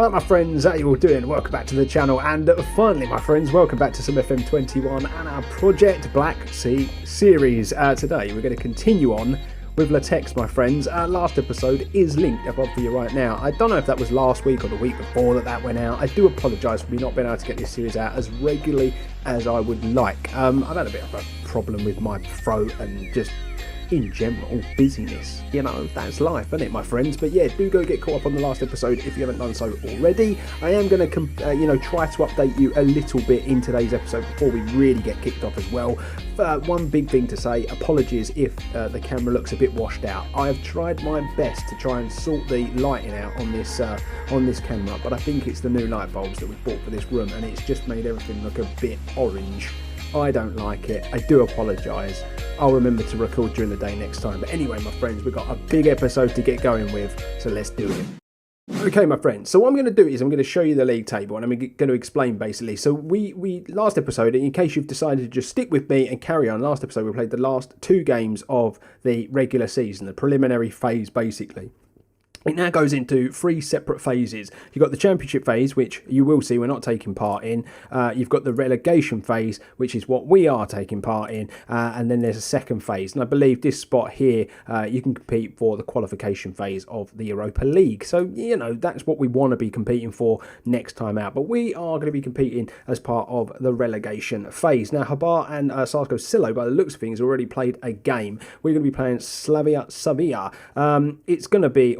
Right, my friends, how you all doing? Welcome back to the channel, and finally, my friends, welcome back to some FM21 and our Project Black Sea series. Today, we're going to continue on with Litex, my friends. Our last episode is linked above for you right now. I don't know if that was last week or the week before that went out. I do apologise for me not being able to get this series out as regularly as I would like. I've had a bit of a problem with my throat and just in general busyness. You know, that's life, isn't it, my friends? But yeah, do go get caught up on the last episode if you haven't done so already. I am going to try to update you a little bit in today's episode before we really get kicked off as well. One big thing to say, apologies if the camera looks a bit washed out. I have tried my best to try and sort the lighting out on this camera, but I think it's the new light bulbs that we bought for this room, and it's just made everything look a bit orange. I don't like it. I do apologise. I'll remember to record during the day next time. But anyway, my friends, we've got a big episode to get going with, so let's do it. Okay, my friends, so what I'm going to do is I'm going to show you the league table, and I'm going to explain basically. So we last episode, in case you've decided to just stick with me and carry on, last episode we played the last two games of the regular season, the preliminary phase basically. It now goes into three separate phases. You've got the championship phase, which you will see we're not taking part in. You've got the relegation phase, which is what we are taking part in. And then there's a second phase. And I believe this spot here, you can compete for the qualification phase of the Europa League. So, you know, that's what we want to be competing for next time out. But we are going to be competing as part of the relegation phase. Now, Hvar and Sarsko Silo, by the looks of things, already played a game. We're going to be playing Slavia Sevilla. It's going to be...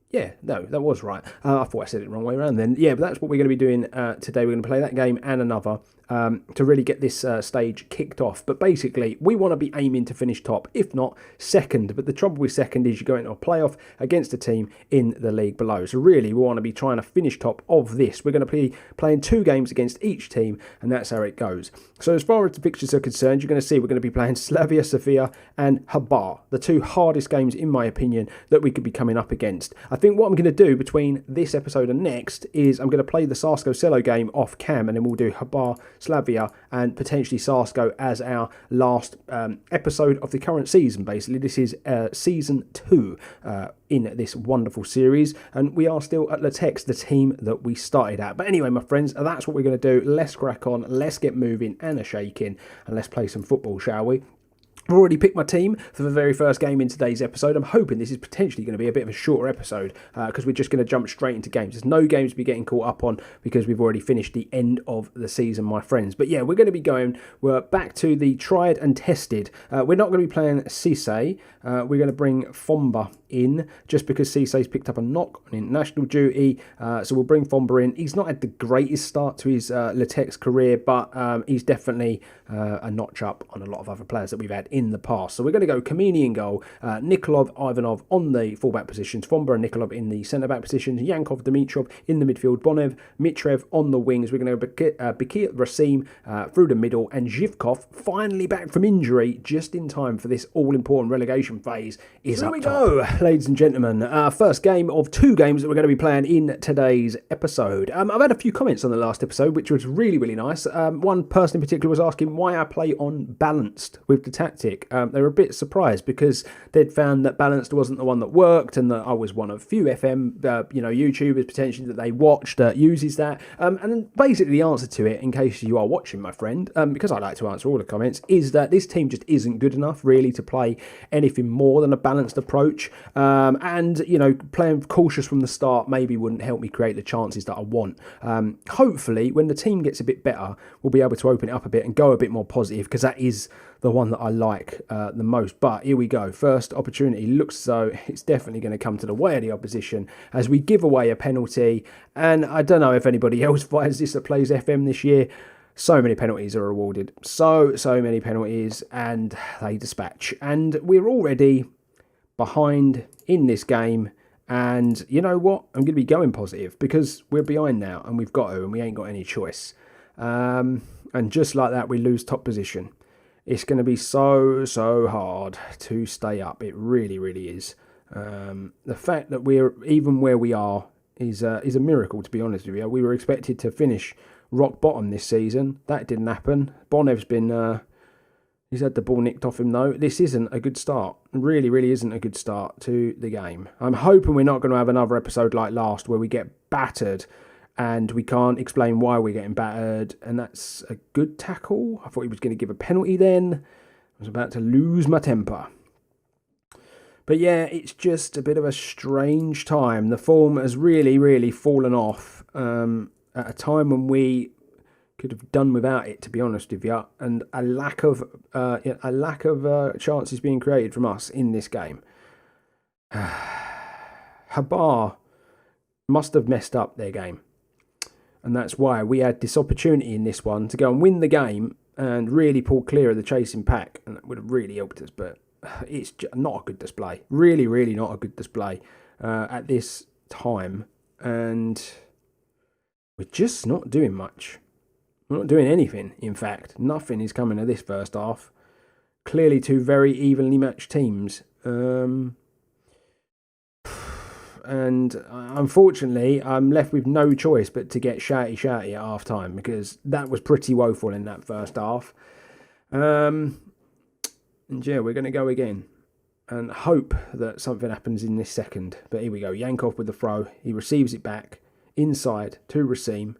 Yeah, no, that was right. I thought I said it the wrong way around then. Yeah, but that's what we're going to be doing today. We're going to play that game and another to really get this stage kicked off. But basically, we want to be aiming to finish top, if not second. But the trouble with second is you go into a playoff against a team in the league below. So really, we want to be trying to finish top of this. We're going to be playing two games against each team, and that's how it goes. So as far as the fixtures are concerned, you're going to see we're going to be playing Slavia Sofia and Hvar, the two hardest games, in my opinion, that we could be coming up against. I think what I'm going to do between this episode and next is I'm going to play the Sarsko Selo game off cam, and then we'll do Hvar, Slavia, and potentially Sarsko as our last episode of the current season. Basically, this is season 2 in this wonderful series, and we are still at Litex, the team that we started at. But anyway, my friends, that's what we're going to do. Let's crack on, let's get moving and a shaking, and let's play some football, shall we? I've already picked my team for the very first game in today's episode. I'm hoping this is potentially going to be a bit of a shorter episode because we're just going to jump straight into games. There's no games to be getting caught up on because we've already finished the end of the season, my friends. But yeah, we're going to be we're back to the tried and tested. We're not going to be playing Cisse. We're going to bring Fomba in just because Cisse's picked up a knock on international duty. So we'll bring Fomba in. He's not had the greatest start to his Litex career, but he's definitely a notch up on a lot of other players that we've had in the past. So we're going to go Kamini in goal, Nikolov, Ivanov on the fullback positions, Fomba and Nikolov in the centre-back positions, Yankov, Dimitrov in the midfield, Bonev, Mitrev on the wings. We're going to go Bakir, Rasim through the middle, and Zhivkov, finally back from injury, just in time for this all-important relegation phase, is up top. Here we go, ladies and gentlemen. First game of two games that we're going to be playing in today's episode. I've had a few comments on the last episode, which was really, really nice. One person in particular was asking why I play on balanced with the tactic. They were a bit surprised because they'd found that balanced wasn't the one that worked, and that I was one of few FM YouTubers potentially that they watched that uses that. And basically the answer to it, in case you are watching, my friend, because I like to answer all the comments, is that this team just isn't good enough really to play anything more than a balanced approach. And playing cautious from the start maybe wouldn't help me create the chances that I want. Hopefully when the team gets a bit better, we'll be able to open it up a bit and go a bit more positive, because that is the one that I like the most. But here we go. First opportunity looks as though it's definitely going to come to the way of the opposition as we give away a penalty. And I don't know if anybody else finds this that plays FM this year. So many penalties are awarded. So many penalties, and they dispatch. And we're already behind in this game. And you know what? I'm going to be going positive because we're behind now and we've got to, and we ain't got any choice. And just like that, we lose top position. It's going to be so hard to stay up. It really, really is. The fact that we're even where we are is a miracle, to be honest with you. We were expected to finish rock bottom this season. That didn't happen. Bonev's been... he's had the ball nicked off him, though. This isn't a good start. It really, really isn't a good start to the game. I'm hoping we're not going to have another episode like last where we get battered, and we can't explain why we're getting battered, and that's a good tackle. I thought he was going to give a penalty then. I was about to lose my temper. But yeah, it's just a bit of a strange time. The form has really, really fallen off at a time when we could have done without it, to be honest with you, and a lack of chances being created from us in this game. Habar must have messed up their game, and that's why we had this opportunity in this one to go and win the game and really pull clear of the chasing pack, and it would have really helped us. But it's just not a good display. Really, really not a good display at this time, and we're just not doing much. We're not doing anything, in fact. Nothing is coming of this first half. Clearly two very evenly matched teams. And unfortunately, I'm left with no choice but to get shouty at half time, because that was pretty woeful in that first half. And yeah, we're going to go again and hope that something happens in this second. But here we go. Yankov with the throw. He receives it back inside to Racine.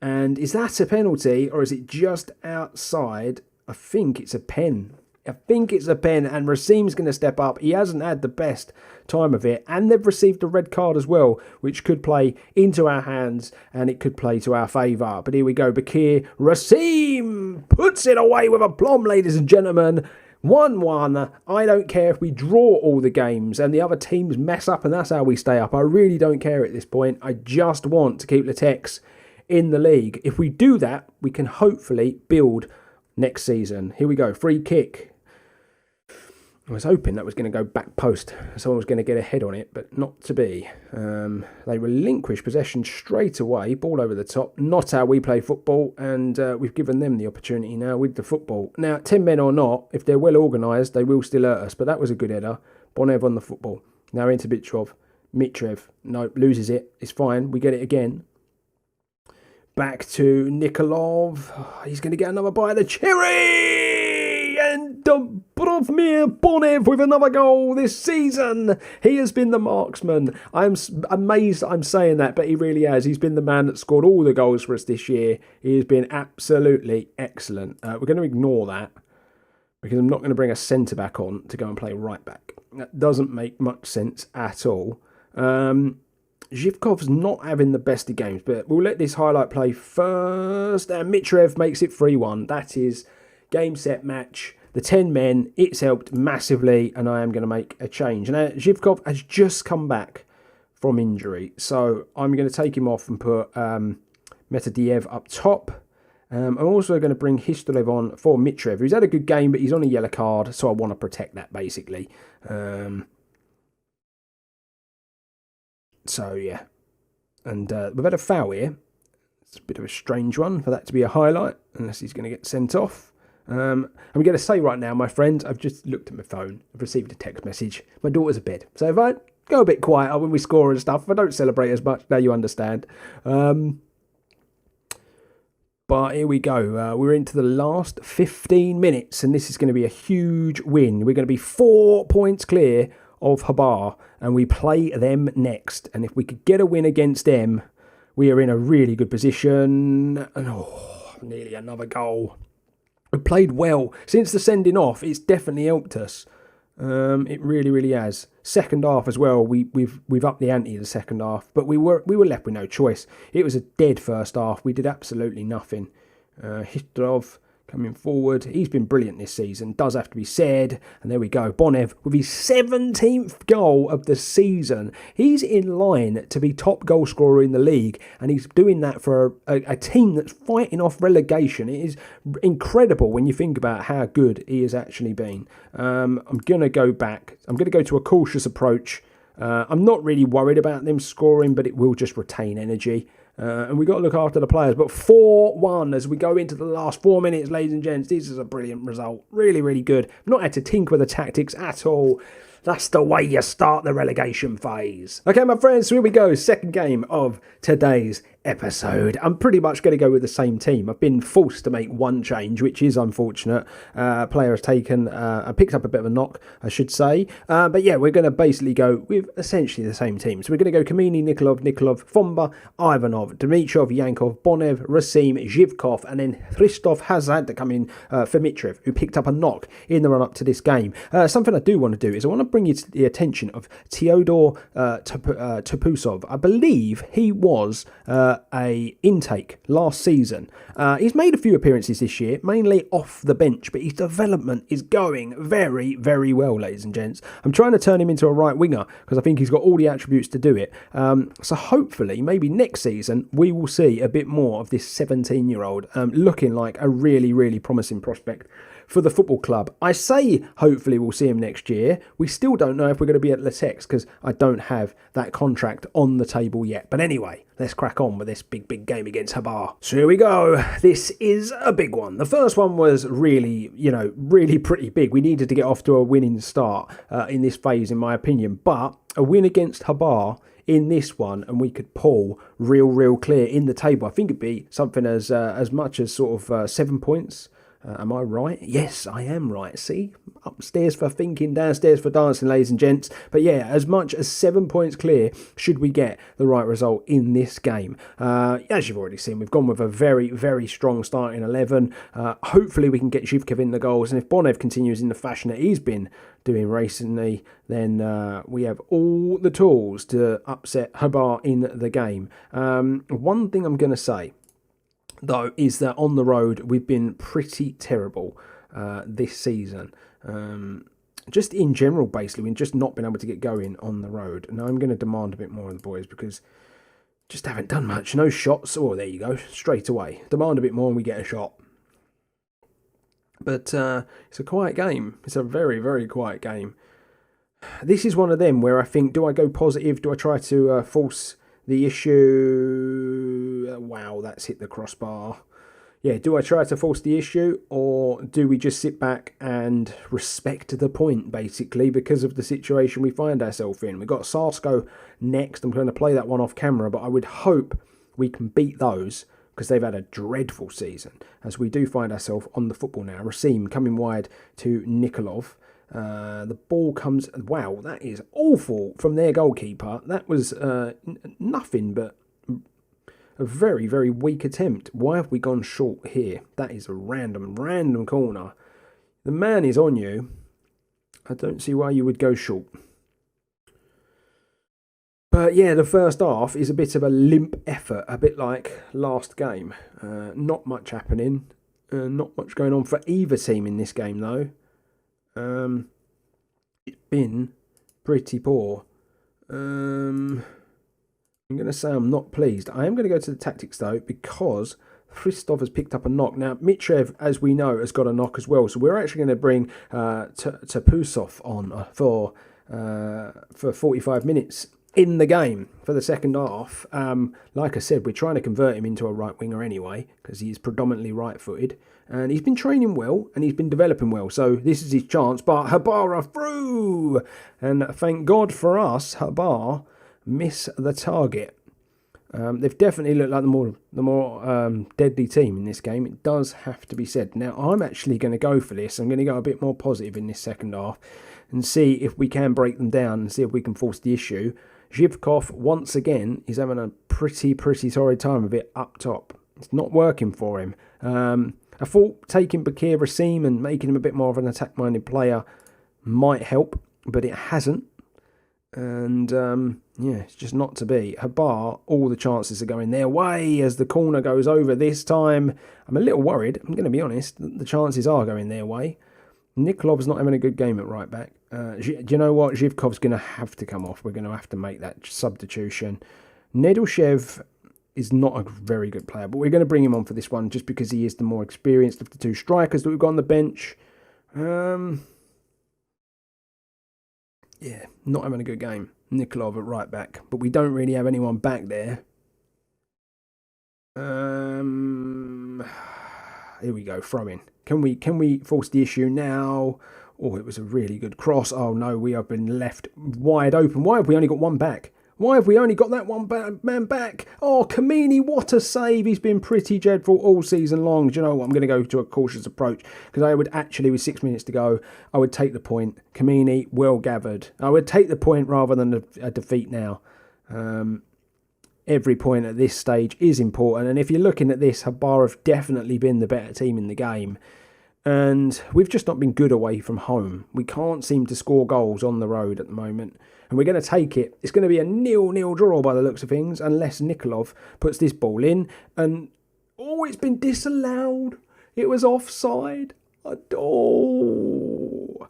And is that a penalty, or is it just outside? I think it's a pen. And Racine's going to step up. He hasn't had the best time of it, and they've received a red card as well, which could play into our hands, and it could play to our favour. But here we go. Bakir Racine puts it away with aplomb, ladies and gentlemen. 1-1. I don't care if we draw all the games and the other teams mess up, and that's how we stay up. I really don't care at this point. I just want to keep Litex in the league. If we do that, we can hopefully build next season. Here we go. Free kick. I was hoping that was going to go back post. Someone was going to get a head on it, but not to be. They relinquish possession straight away. Ball over the top. Not how we play football, and we've given them the opportunity now with the football. Now, 10 men or not, if they're well organised, they will still hurt us, but that was a good header. Bonev on the football. Now into Mitrov. No, loses it. It's fine. We get it again. Back to Nikolov. Oh, he's going to get another bite of the cherry. And Dobrovmir Bonev with another goal this season. He has been the marksman. I'm amazed I'm saying that, but he really has. He's been the man that scored all the goals for us this year. He has been absolutely excellent. We're going to ignore that, because I'm not going to bring a centre-back on to go and play right-back. That doesn't make much sense at all. Zhivkov's not having the best of games, but we'll let this highlight play first. And Mitrev makes it 3-1. That is game, set, match. The 10 men, it's helped massively, and I am going to make a change. Now, Zhivkov has just come back from injury, so I'm going to take him off and put Metadiev up top. I'm also going to bring Histolev on for Mitrev, who's had a good game, but he's on a yellow card, so I want to protect that, basically. So, yeah. And we've had a foul here. It's a bit of a strange one for that to be a highlight, unless he's going to get sent off. I'm going to say right now, my friends, I've just looked at my phone. I've received a text message. My daughter's abed. So if I go a bit quieter when we score and stuff, if I don't celebrate as much, now you understand. But here we go. We're into the last 15 minutes, and this is going to be a huge win. We're going to be 4 points clear of Habar, and we play them next. And if we could get a win against them, we are in a really good position. And nearly another goal. We played well since the sending off. It's definitely helped us. It really, really has. Second half as well. We've upped the ante the second half, but we were left with no choice. It was a dead first half. We did absolutely nothing. Histrov coming forward. He's been brilliant this season, does have to be said. And there we go. Bonev with his 17th goal of the season. He's in line to be top goal scorer in the league, and he's doing that for a team that's fighting off relegation. It is incredible when you think about how good he has actually been. I'm going to go back. I'm going to go to a cautious approach. I'm not really worried about them scoring, but it will just retain energy. And we've got to look after the players. But 4-1 as we go into the last 4 minutes, ladies and gents. This is a brilliant result. Really, really good. I've not had to tinker with the tactics at all. That's the way you start the relegation phase. Okay, my friends, so here we go. Second game of today's episode. I'm pretty much going to go with the same team. I've been forced to make one change, which is unfortunate. Player has picked up a bit of a knock, I should say. But yeah, we're going to basically go with essentially the same team. So we're going to go Kamini, Nikolov, Fomba, Ivanov, Dimitrov, Yankov, Bonev, Racim, Zhivkov, and then Christoph Hazard to come in for Mitrev, who picked up a knock in the run-up to this game. Something I do want to do is I want to bring you to the attention of Teodor Topusov. I believe he was a intake last season. He's made a few appearances this year, mainly off the bench, but his development is going very, very well, ladies and gents. I'm trying to turn him into a right winger because I think he's got all the attributes to do it. So hopefully, maybe next season, we will see a bit more of this 17-year-old looking like a really, really promising prospect for the football club. I say hopefully we'll see him next year. We still don't know if we're going to be at Litex because I don't have that contract on the table yet. But anyway, let's crack on with this big game against Habar. So here we go. This is a big one. The first one was really, really pretty big. We needed to get off to a winning start in this phase, in my opinion. But a win against Habar in this one, and we could pull real clear in the table. I think it'd be something as much as sort of 7 points. Am I right? Yes, I am right. See? Upstairs for thinking, downstairs for dancing, ladies and gents. But yeah, as much as 7 points clear should we get the right result in this game. As you've already seen, we've gone with a very, very strong starting 11. Hopefully we can get Zhivkov in the goals. And if Bonev continues in the fashion that he's been doing recently, then we have all the tools to upset Habar in the game. One thing I'm going to say, though, is that on the road we've been pretty terrible this season. Just in general, basically, we've just not been able to get going on the road. Now I'm going to demand a bit more of the boys because just haven't done much. No shots. Oh, there you go. Straight away. Demand a bit more and we get a shot. But it's a quiet game. It's a very, very quiet game. This is one of them where I think, do I go positive? Do I try to force the issue? Wow, that's hit the crossbar. Yeah, do I try to force the issue, or do we just sit back and respect the point, basically, because of the situation we find ourselves in? We've got Sarsko next. I'm going to play that one off camera, but I would hope we can beat those because they've had a dreadful season, as we do find ourselves on the football now. Racim coming wide to Nikolov. The ball comes... Wow, that is awful from their goalkeeper. That was nothing but a very, very weak attempt. Why have we gone short here? That is a random corner. The man is on you. I don't see why you would go short. But yeah, the first half is a bit of a limp effort, a bit like last game. Not much happening. Not much going on for either team in this game, though. It's been pretty poor. I'm going to say I'm not pleased. I am going to go to the tactics, though, because Christoph has picked up a knock. Now, Mitrev, as we know, has got a knock as well. So we're actually going to bring Topusov on for 45 minutes in the game for the second half. Like I said, we're trying to convert him into a right winger anyway, because he's predominantly right-footed. And he's been training well, and he's been developing well. So this is his chance. But Habar are through! And thank God for us, Habar miss the target. They've definitely looked like the more deadly team in this game. It does have to be said. Now, I'm actually going to go for this. I'm going to go a bit more positive in this second half and see if we can break them down and see if we can force the issue. Zhivkov, once again, is having a pretty torrid time of it up top. It's not working for him. I thought taking Bakir Racim and making him a bit more of an attack-minded player might help, but it hasn't. And, yeah, it's just not to be. Habar, all the chances are going their way as the corner goes over this time. I'm a little worried, I'm going to be honest. The chances are going their way. Nikolov's not having a good game at right back. Do you know what? Zhivkov's going to have to come off. We're going to have to make that substitution. Nedelshev is not a very good player, but we're going to bring him on for this one just because he is the more experienced of the two strikers that we've got on the bench. Yeah, not having a good game. Nikolov at right back, but we don't really have anyone back there. Here we go, throw in. Can we force the issue now? Oh, it was a really good cross. Oh no, we have been left wide open. Why have we only got one back? Why have we only got that one man back? Oh, Kamini, what a save. He's been pretty dreadful all season long. Do you know what? I'm going to go to a cautious approach because I would actually, with 6 minutes to go, I would take the point. Kamini, well gathered. I would take the point rather than a defeat now. Every point at this stage is important. And if you're looking at this, Habar have definitely been the better team in the game. And we've just not been good away from home. We can't seem to score goals on the road at the moment. And we're going to take it. It's going to be a 0-0 draw by the looks of things, unless Nikolov puts this ball in. And, oh, it's been disallowed. It was offside. Oh,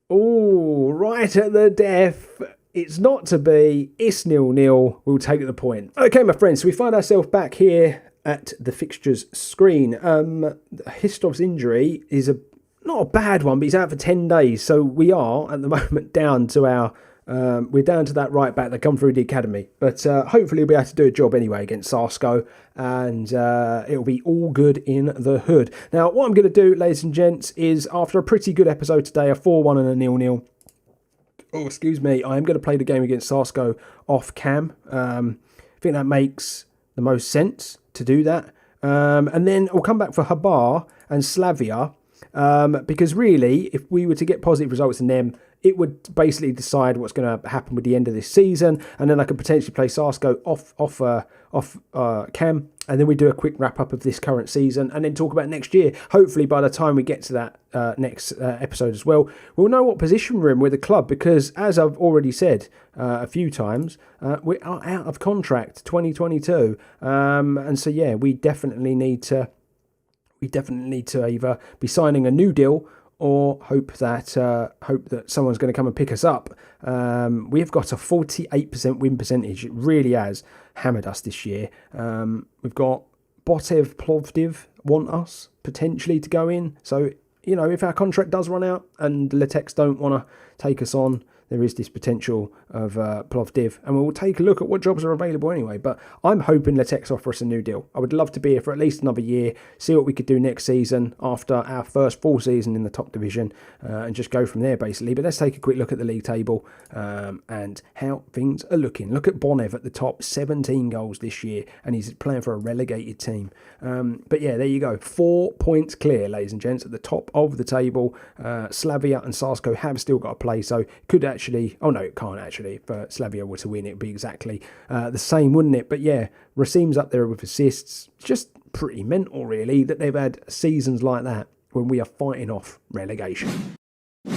right at the death. It's not to be. It's 0-0. We'll take the point. Okay, my friends, so we find ourselves back here at the fixtures screen. Histov's injury is not a bad one, but he's out for 10 days. So we are at the moment down to we're down to that right back that come through the academy. But hopefully we'll be able to do a job anyway against Sarsko, and it'll be all good in the hood. Now, what I'm going to do, ladies and gents, is after a pretty good episode today, a 4-1 and a 0-0. Oh, excuse me. I am going to play the game against Sarsko off cam. I think that makes the most sense to do that. And then we'll come back for Habar and Slavia, because really, if we were to get positive results in them, it would basically decide what's going to happen with the end of this season, and then I could potentially play Sarsko off cam, and then we do a quick wrap up of this current season, and then talk about next year. Hopefully, by the time we get to that next episode as well, we'll know what position we're in with the club, because as I've already said a few times, we are out of contract 2022, and so yeah, we definitely need to either be signing a new deal or hope that someone's going to come and pick us up. We have got a 48% win percentage. It really has hammered us this year. We've got Botev, Plovdiv want us potentially to go in. So, you know, if our contract does run out and Litex don't want to take us on, there is this potential of Plovdiv, and we'll take a look at what jobs are available anyway. But I'm hoping Litex offer us a new deal. I would love to be here for at least another year, see what we could do next season after our first full season in the top division, and just go from there basically. But let's take a quick look at the league table and how things are looking. Look at Bonev at the top, 17 goals this year, and he's playing for a relegated team. But yeah, there you go. 4 points clear, ladies and gents, at the top of the table. Slavia and Sarsko have still got to play, so could actually, oh no, it can't actually. If Slavia were to win, it would be exactly the same, wouldn't it? But yeah, Racim's up there with assists. Just pretty mental, really, that they've had seasons like that when we are fighting off relegation.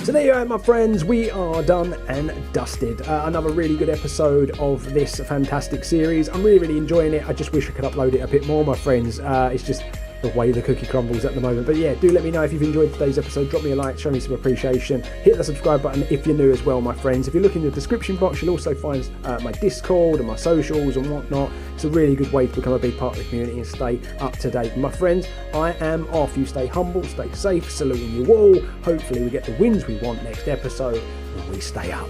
So there you are, my friends. We are done and dusted. Another really good episode of this fantastic series. I'm really enjoying it. I just wish I could upload it a bit more, my friends. It's just the way the cookie crumbles at the moment. But yeah, do let me know if you've enjoyed today's episode. Drop me a like, show me some appreciation. Hit the subscribe button if you're new as well, my friends. If you look in the description box, you'll also find my Discord and my socials and whatnot. It's a really good way to become a big part of the community and stay up to date. My friends, I am off. You stay humble, stay safe, saluting you all. Hopefully we get the wins we want next episode and we stay up.